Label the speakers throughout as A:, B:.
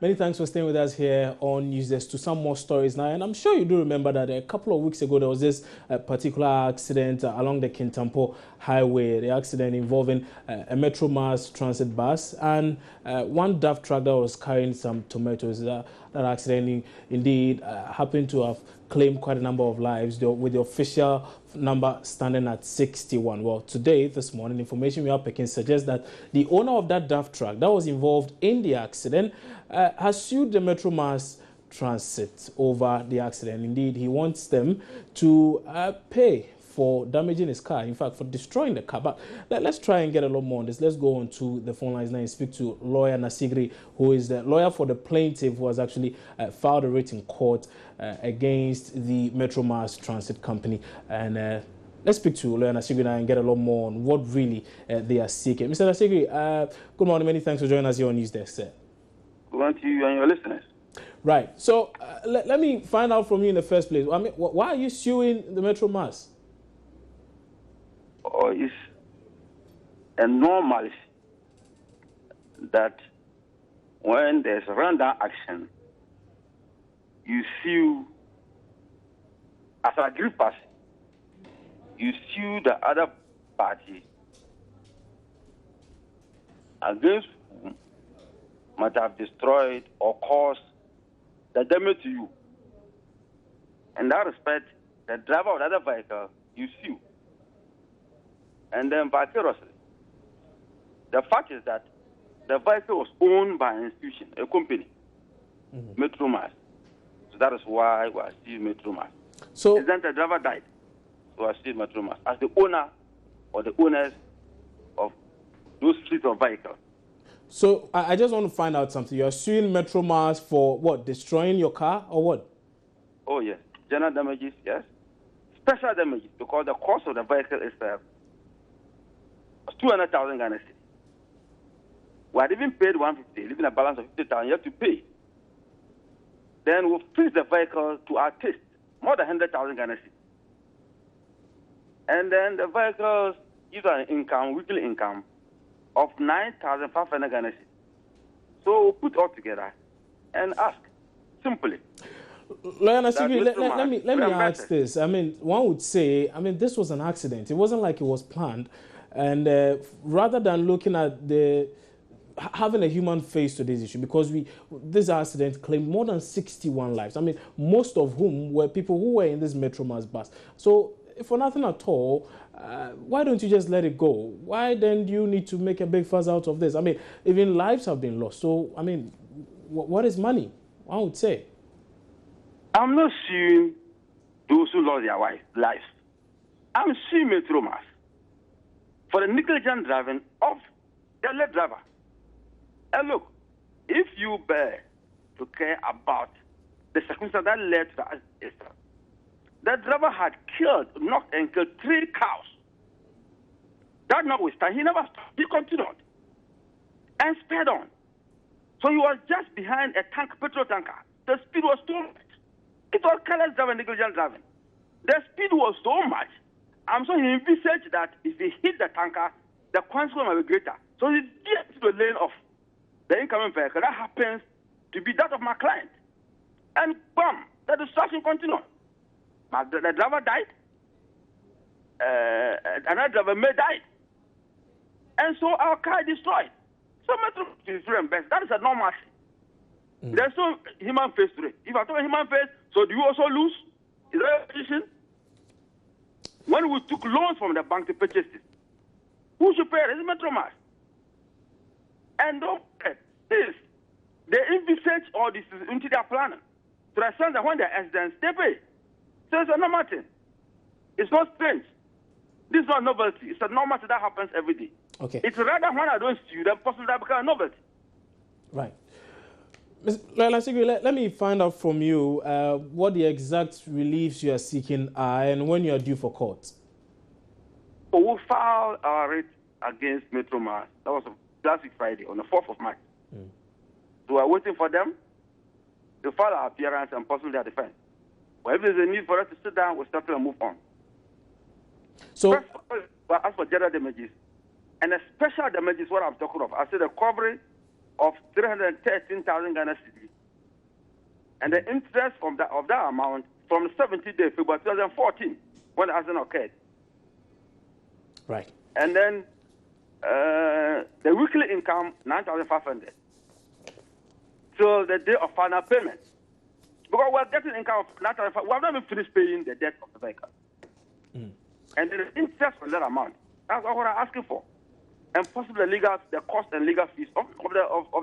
A: Many thanks for staying with us here on Newsdesk to some more stories now. And I'm sure you do remember that a couple of weeks ago, there was this particular accident along the Kintampo highway, the accident involving a Metro Mass transit bus and one DAF truck that was carrying some tomatoes. That accident indeed happened to have claimed quite a number of lives, with the official number standing at 61. Well, today, this morning, information we are picking suggests that the owner of that DAF truck that was involved in the accident has sued the Metro Mass Transit over the accident. Indeed, he wants them to pay for damaging his car, in fact, for destroying the car. But let's try and get a lot more on this. Let's go on to the phone lines now and speak to lawyer Nasigri, who is the lawyer for the plaintiff who has actually filed a writ in court against the Metro Mass Transit Company. And let's speak to lawyer Nasigri now and get a lot more on what really they are seeking. Mr. Nasigri, good morning. Many thanks for joining us here on Newsdesk, sir.
B: Good morning to you and your listeners.
A: Right. So let me find out from you in the first place. I mean, why are you suing the Metro Mass?
B: It's a normalcy that when there's a random action, you sue, as a group person, you sue the other party against whom might have destroyed or caused the damage to you. In that respect, the driver of the other vehicle, you sue. And then vicariously, the fact is that the vehicle was owned by an institution, a company, Metro Mass. So that is why we are still Metro Mass. So then the driver died, so we are still Metro Mass as the owner or the owners of those fleet of vehicles.
A: So I just want to find out something. You are suing Metro Mass for what? Destroying your car or what?
B: Oh yes, general damages, yes. Special damages because the cost of the vehicle is 200,000 Ghana cedi. We had even paid 150, leaving a balance of 50,000. You have to pay. Then we'll fix the vehicle to our taste, more than 100,000 Ghana cedi. And then the vehicles give an income, weekly income of 9,500 Ghana cedi. So we'll put all together and ask simply.
A: Lawyer Nasigri, let me ask this. I mean, one would say, this was an accident. It wasn't like it was planned. And rather than looking at having a human face to this issue, because this accident claimed more than 61 lives. I mean, most of whom were people who were in this Metro Mass bus. So, for nothing at all, why don't you just let it go? Why then do you need to make a big fuss out of this? I mean, even lives have been lost. So, I mean, what is money? I would say.
B: I'm not suing those who lost their lives. I'm suing Metro Mass for the negligent driving of the late driver. And look, if you bear to care about the circumstance that led to the accident, the driver had knocked and killed 3 cows. That notwithstanding, he never stopped. He continued and sped on. So he was just behind a petrol tanker. The speed was too much. It was careless driving, negligent driving. The speed was so much. I'm so he envisaged that if he hit the tanker, the consequence might be greater. So he gets to the lane of the incoming vehicle. That happens to be that of my client. And bam, the destruction continued. The driver died. Another driver may die. And so our car destroyed. So Metro is reimbursed. That is a normal thing. There's no human face to it. If I talk about human face, so do you also lose? Is that a position? When we took loans from the bank to purchase it, who should pay it? It's Metro Mass. And don't forget this. They envisage all this into their planning. To the extent that when there are accidents, they pay. So it's a normal thing. It's not strange. This is not novelty. It's a normal thing that happens every day.
A: Okay.
B: It's rather when I don't sue, then possibly that becomes a novelty.
A: Right. Let me find out from you what the exact reliefs you are seeking are and when you are due for court.
B: So we filed our writ against Metro Mass. That was last week Friday, on the 4th of March. So we're waiting for them to file our appearance and possibly their defense. But if there's a need for us to sit down, we'll start to move on.
A: So,
B: first, as for general damages, and the special damages, what I'm talking of, I said the recovery of 313,000 Ghana cedis. And the interest of that amount from the 17th day of February 2014, when the accident occurred.
A: Right.
B: And then the weekly income, 9,500. Till the day of final payment. Because we're getting income of 9,500. We have not even finished paying the debt of the vehicle. And then the interest on that amount. That's what I'm asking for. And possibly the cost and legal fees of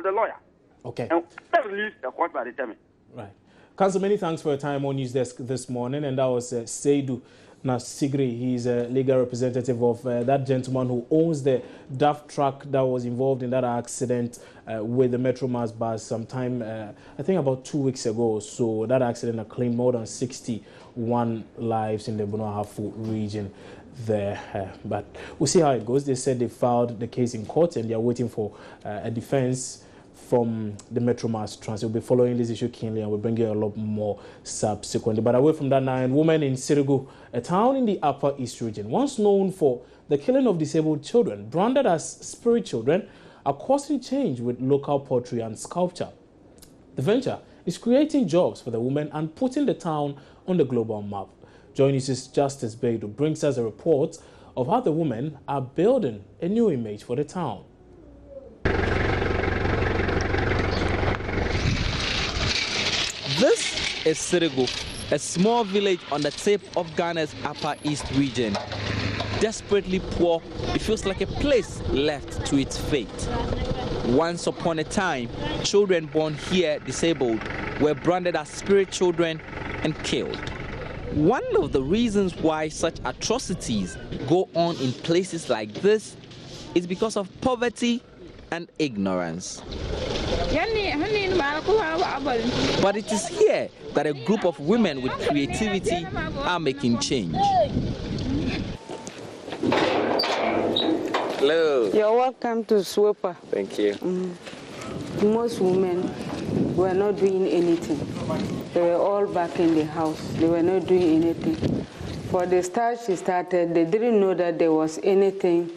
B: the lawyer.
A: Okay.
B: And that release the court by determine.
A: Right. Council, many thanks for your time on News Desk this morning. And that was Sirigu Sigri. He's a legal representative of that gentleman who owns the DAF truck that was involved in that accident with the Metro Mass bus sometime, I think about 2 weeks ago. So that accident claimed more than 61 lives in the Bono-Ahafo region there. But we'll see how it goes. They said they filed the case in court and they are waiting for a defense from the Metro Mass Transit. We'll be following this issue keenly and we'll bring you a lot more subsequently. But away from that now, and women in Sirigu, a town in the Upper East region, once known for the killing of disabled children, branded as spirit children, are causing change with local pottery and sculpture. The venture is creating jobs for the women and putting the town on the global map. Join us, Justice Beidou brings us a report of how the women are building a new image for the town.
C: This is Sirigu, a small village on the tip of Ghana's Upper East region. Desperately poor, it feels like a place left to its fate. Once upon a time, children born here disabled were branded as spirit children and killed. One of the reasons why such atrocities go on in places like this is because of poverty and ignorance. But it is here that a group of women with creativity are making change. Hello.
D: You're welcome to Swopa.
C: Thank you.
D: Most women were not doing anything. They were all back in the house. They were not doing anything. For the start she started, they didn't know that there was anything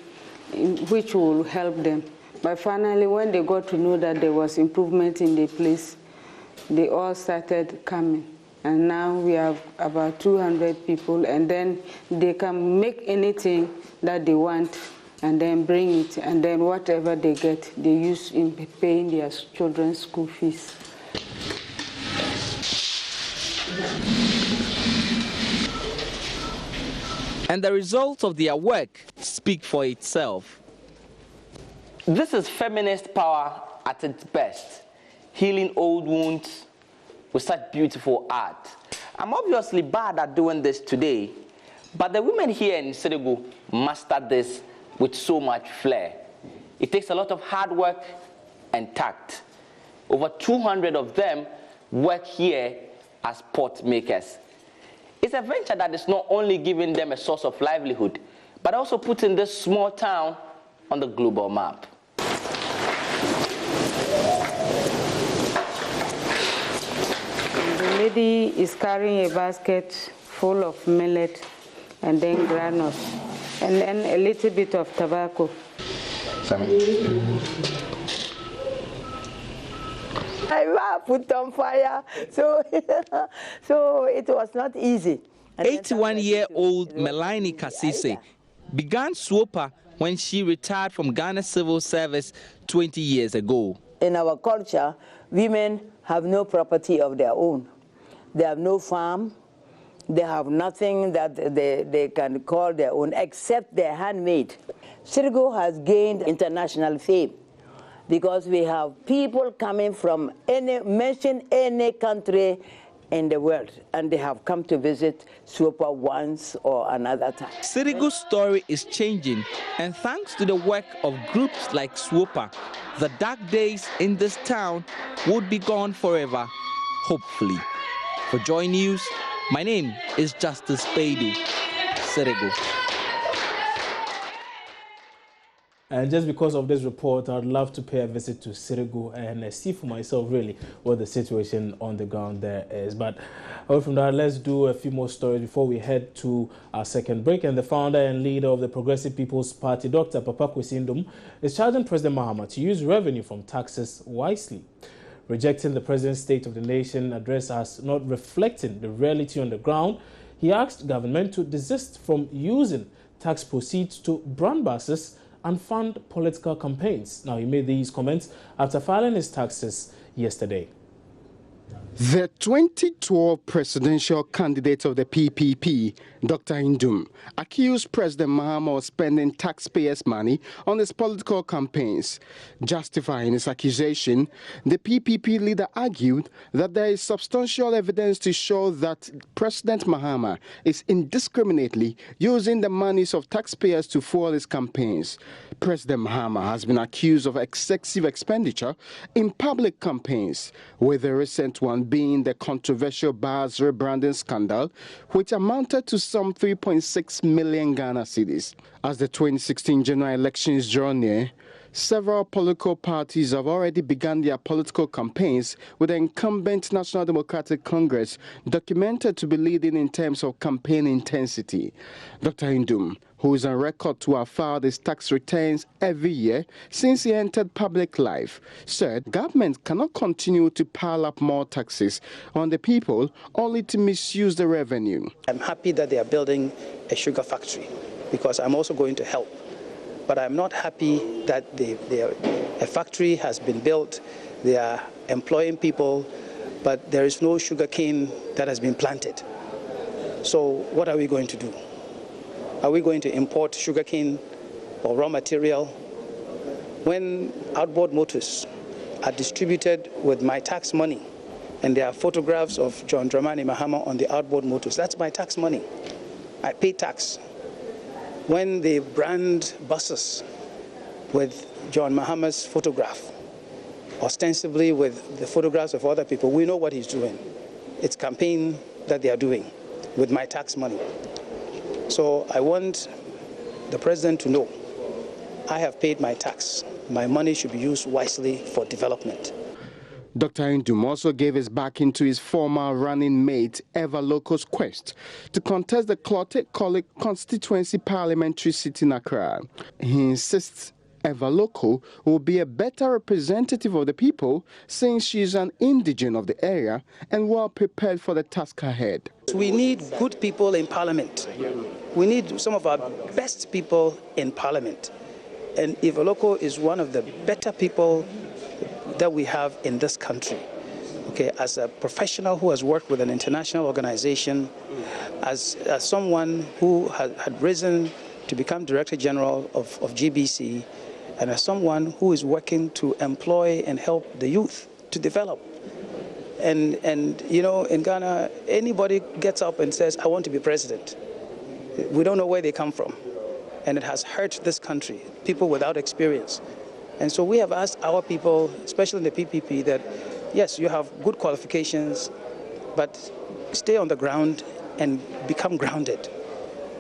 D: which will help them. But finally, when they got to know that there was improvement in the place, they all started coming. And now we have about 200 people, and then they can make anything that they want and then bring it, and then whatever they get, they use in paying their children's school fees.
C: And the results of their work speak for itself. This is feminist power at its best, healing old wounds with such beautiful art. I'm obviously bad at doing this today, but the women here in Sirigu mastered this with so much flair. It takes a lot of hard work and tact. Over 200 of them work here as pot makers. It's a venture that is not only giving them a source of livelihood, but also putting this small town on the global map.
D: The lady is carrying a basket full of millet and then granules, and then a little bit of tobacco.
E: I put on fire, so it was not easy.
C: 81-year-old Melanie Kasise began Swopa when she retired from Ghana Civil Service 20 years ago.
E: In our culture, women have no property of their own. They have no farm. They have nothing that they can call their own except their handmade. Sirigu has gained international fame because we have people coming from any country in the world, and they have come to visit Swopa once or another time.
C: Sirigu's story is changing, and thanks to the work of groups like Swopa, the dark days in this town would be gone forever, hopefully. For Joy News, my name is Justice Beidou, Sirigu.
A: And just because of this report, I'd love to pay a visit to Sirigu and see for myself really what the situation on the ground there is. But away from that, let's do a few more stories before we head to our second break. And the founder and leader of the Progressive People's Party, Dr. Papa Kwesi, is charging President Mahama to use revenue from taxes wisely, rejecting the President's State of the Nation address as not reflecting the reality on the ground. He asked government to desist from using tax proceeds to brand buses and fund political campaigns. Now, he made these comments after filing his taxes yesterday.
F: The 2012 presidential candidate of the PPP, Dr. Indum, accused President Mahama of spending taxpayers' money on his political campaigns. Justifying his accusation, the PPP leader argued that there is substantial evidence to show that President Mahama is indiscriminately using the monies of taxpayers to fuel his campaigns. President Mahama has been accused of excessive expenditure in public campaigns, with the recent one being the controversial bars rebranding scandal, which amounted to some 3.6 million Ghana cedis. As the 2016 general elections draw near, several political parties have already begun their political campaigns, with the incumbent National Democratic Congress documented to be leading in terms of campaign intensity. Dr. Indum, who is on record to have filed his tax returns every year since he entered public life, said government cannot continue to pile up more taxes on the people only to misuse the revenue.
G: I'm happy that they are building a sugar factory because I'm also going to help. But I'm not happy that a factory has been built, they are employing people, but there is no sugar cane that has been planted. So what are we going to do? Are we going to import sugarcane or raw material? When outboard motors are distributed with my tax money, and there are photographs of John Dramani Mahama on the outboard motors, that's my tax money. I pay tax. When they brand buses with John Mahama's photograph, ostensibly with the photographs of other people, we know what he's doing. It's campaign that they are doing with my tax money. So I want the president to know I have paid my tax. My money should be used wisely for development.
F: Dr. Indum also gave his backing to his former running mate, Eva Loco's quest to contest the Klote constituency parliamentary seat in Accra. He insists Eva Loco will be a better representative of the people since she is an indigene of the area and well prepared for the task ahead.
G: We need good people in parliament. We need some of our best people in parliament. And Eva Loco is one of the better people that we have in this country. Okay, as a professional who has worked with an international organization, as someone who had risen to become Director General of GBC, and as someone who is working to employ and help the youth to develop. And you know, in Ghana, anybody gets up and says, I want to be president. We don't know where they come from. And it has hurt this country, people without experience. And so we have asked our people, especially in the PPP, that yes, you have good qualifications, but stay on the ground and become grounded.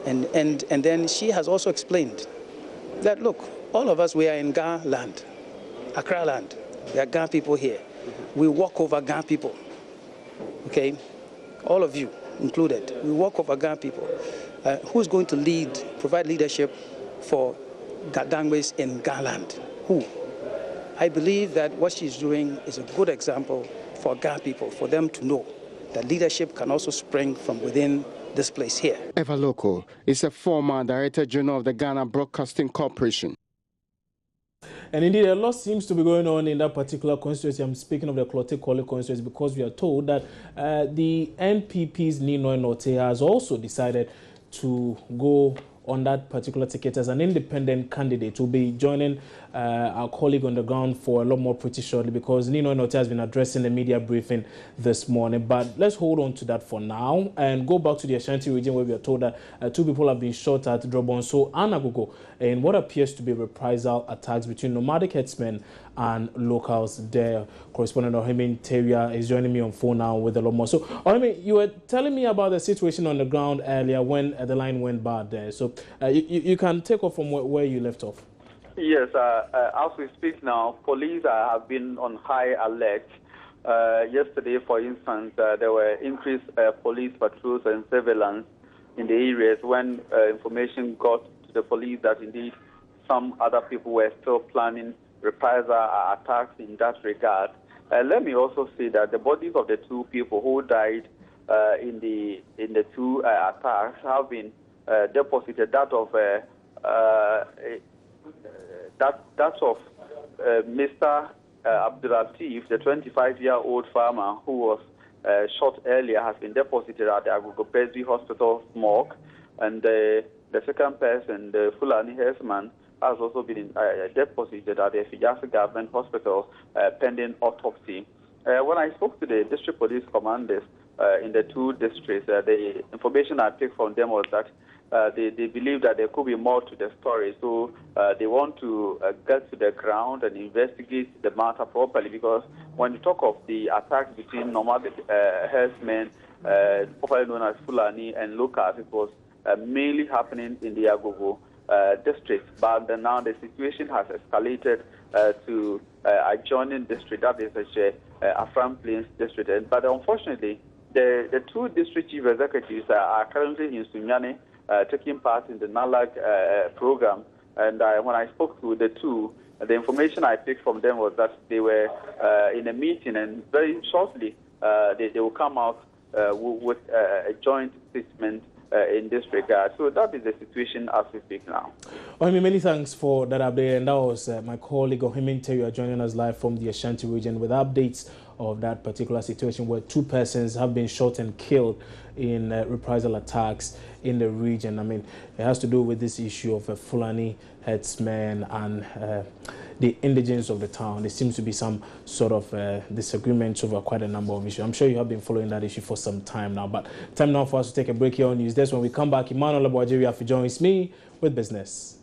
G: And then she has also explained that, look, all of us, we are in Ga land, Accra land. There are Ga people here. We walk over Ga people, okay? All of you included. We walk over Ga people. Who's going to provide leadership for Gadangwes in Ga land? Who? I believe that what she's doing is a good example for Ga people, for them to know that leadership can also spring from within this place here.
F: Eva Loco is a former Director General of the Ghana Broadcasting Corporation.
A: And indeed, a lot seems to be going on in that particular constituency. I'm speaking of the Klote constituency because we are told that the NPP's Ninoy Norte has also decided to go on that particular ticket as an independent candidate. Will be joining our colleague on the ground for a lot more pretty shortly, because Nino Note has been addressing the media briefing this morning. But let's hold on to that for now and go back to the Ashanti region, where we are told that 2 people have been shot at Drobonso and Agogo in what appears to be reprisal attacks between nomadic herdsmen and locals there. Correspondent Ohemi Teria is joining me on phone now with a lot more. So, Ohemi, you were telling me about the situation on the ground earlier when the line went bad there. So, you can take off from where you left off.
H: Yes, as we speak now, police have been on high alert. Yesterday, for instance, there were increased police patrols and surveillance in the areas when information got to the police that indeed some other people were still planning reprisal attacks in that regard. Let me also say that the bodies of the two people who died in the two attacks have been deposited. That of Mr. Abdulatif, the 25-year-old farmer who was shot earlier, has been deposited at the Agogo Presby Hospital morgue, and the second person, the Fulani herdsman, has also been deposited at the Fijasi Government Hospital pending autopsy. When I spoke to the district police commanders in the two districts, the information I picked from them was that they believe that there could be more to the story, so they want to get to the ground and investigate the matter properly, because when you talk of the attacks between nomadic herdsmen, popularly known as Fulani, and locals, it was mainly happening in the Agogo district, but now the situation has escalated to adjoining district, that is Afram Plains district. But unfortunately, the two district chief executives are currently in Sunyani, taking part in the NALAG program. And when I spoke to the two, the information I picked from them was that they were in a meeting, and very shortly they will come out with a joint statement in this regard. So that is the situation as we speak now.
A: Ohimi, many thanks for that update. And that was my colleague Ohimi Terry joining us live from the Ashanti region with updates of that particular situation where two persons have been shot and killed in reprisal attacks in the region. I mean, it has to do with this issue of Fulani herdsmen and the indigents of the town. There seems to be some sort of disagreements over quite a number of issues. I'm sure you have been following that issue for some time now, but time now for us to take a break here on News Desk. When we come back, Emmanuel Abuajiri joins me with business.